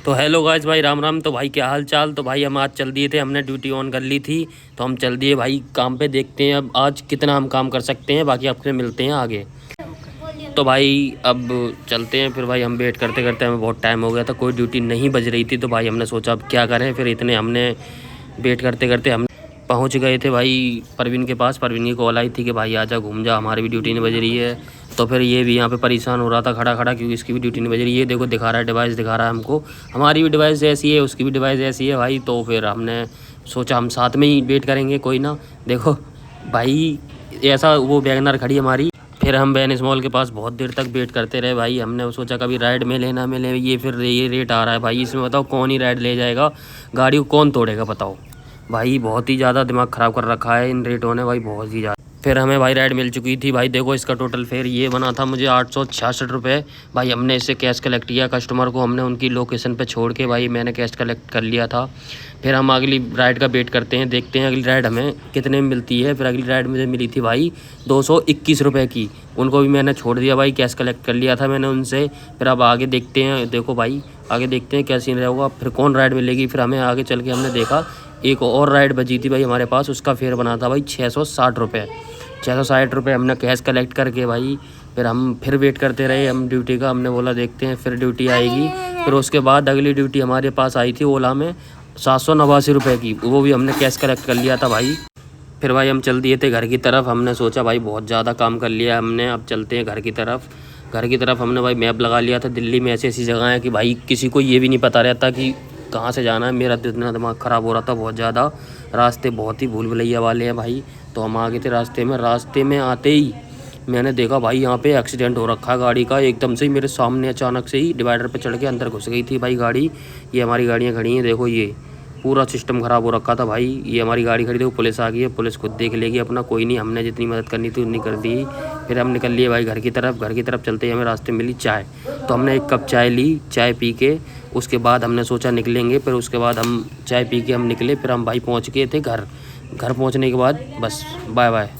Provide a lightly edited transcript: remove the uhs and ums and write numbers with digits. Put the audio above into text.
तो hello guys भाई, राम राम। तो भाई क्या हाल चाल। तो भाई हम आज चल दिए थे, हमने ड्यूटी ऑन कर ली थी तो हम चल दिए भाई काम पे। देखते हैं अब आज कितना हम काम कर सकते हैं, बाकी आपसे मिलते हैं आगे। तो भाई अब चलते हैं फिर। भाई हम वेट करते करते हमें बहुत टाइम हो गया था, कोई ड्यूटी नहीं बज रही थी। तो भाई हमने सोचा अब क्या करें, फिर इतने हमने वेट करते करते हम पहुंच गए थे भाई परवीन के पास। परवीन की कॉल आई थी कि भाई आजा घूम जा, हमारी भी ड्यूटी नहीं बज रही है। तो फिर ये भी यहाँ पे परेशान हो रहा था खड़ा खड़ा, क्योंकि इसकी भी ड्यूटी नहीं बज रही है। देखो दिखा रहा है, डिवाइस दिखा रहा है हमको, हमारी भी डिवाइस ऐसी है, उसकी भी डिवाइस ऐसी है भाई। तो फिर हमने सोचा हम साथ में ही वेट करेंगे, कोई ना। देखो भाई ऐसा वो वैगनर खड़ी हमारी, फिर हम वेनिस मॉल के पास बहुत देर तक वेट करते रहे भाई। हमने सोचा कभी राइड मिले ना मिले, ये फिर ये रेट आ रहा है भाई, इसमें बताओ कौन ही राइड ले जाएगा, गाड़ी को कौन तोड़ेगा बताओ भाई। बहुत ही ज़्यादा दिमाग ख़राब कर रखा है इन रेटों ने भाई, बहुत ही ज़्यादा। फिर हमें भाई राइड मिल चुकी थी भाई। देखो इसका टोटल फेयर ये बना था मुझे 866 रुपये भाई। हमने इससे कैश कलेक्ट किया, कस्टमर को हमने उनकी लोकेशन पे छोड़ के भाई मैंने कैश कलेक्ट कर लिया था। फिर हम अगली राइड का वेट करते हैं, देखते हैं अगली राइड हमें कितने में मिलती है। फिर अगली राइड मुझे मिली थी भाई 221 रुपये की, उनको भी मैंने छोड़ दिया भाई, कैश कलेक्ट कर लिया था मैंने उनसे। फिर अब आगे देखते हैं, देखो भाई आगे देखते हैं क्या सीन रहेगा, फिर कौन राइड मिलेगी। फिर हमें आगे चल के हमने देखा एक और राइड बची थी भाई हमारे पास, उसका फेयर बना था भाई 660 रुपये। 660 रुपये हमने कैश कलेक्ट करके भाई फिर हम फिर वेट करते रहे हम ड्यूटी का। हमने बोला देखते हैं फिर ड्यूटी आएगी। फिर उसके बाद अगली ड्यूटी हमारे पास आई थी ओला में 789 रुपये की, वो भी हमने कैश कलेक्ट कर लिया था भाई। फिर भाई हम चल दिए थे घर की तरफ। हमने सोचा भाई बहुत ज़्यादा काम कर लिया हमने, अब चलते हैं घर की तरफ। घर की तरफ हमने भाई मैप लगा लिया था। दिल्ली में ऐसी ऐसी जगह है कि भाई किसी को ये भी नहीं पता रहता कि कहाँ से जाना है। मेरा तो इतना दिमाग ख़राब हो रहा था बहुत ज़्यादा, रास्ते बहुत ही भूल भुलैया वाले हैं भाई। तो हम आ गए थे रास्ते में आते ही मैंने देखा भाई यहाँ पे एक्सीडेंट हो रखा है गाड़ी का। एकदम से ही मेरे सामने अचानक से ही डिवाइडर पे चढ़ के अंदर घुस गई थी भाई गाड़ी। ये हमारी गाड़ियाँ खड़ी हैं, देखो ये पूरा सिस्टम ख़राब हो रखा था भाई। ये हमारी गाड़ी खड़ी थी, पुलिस आ गई है, पुलिस खुद देख लेगी अपना, कोई नहीं, हमने जितनी मदद करनी थी उतनी कर दी। फिर हम निकल लिए भाई घर की तरफ। घर की तरफ चलते ही हमें रास्ते में मिली चाय, तो हमने एक कप चाय ली। चाय पी के उसके बाद हमने सोचा निकलेंगे। फिर उसके बाद हम चाय पी के हम निकले। फिर हम भाई पहुँच गए थे घर। घर पहुँचने के बाद बस बाय बाय।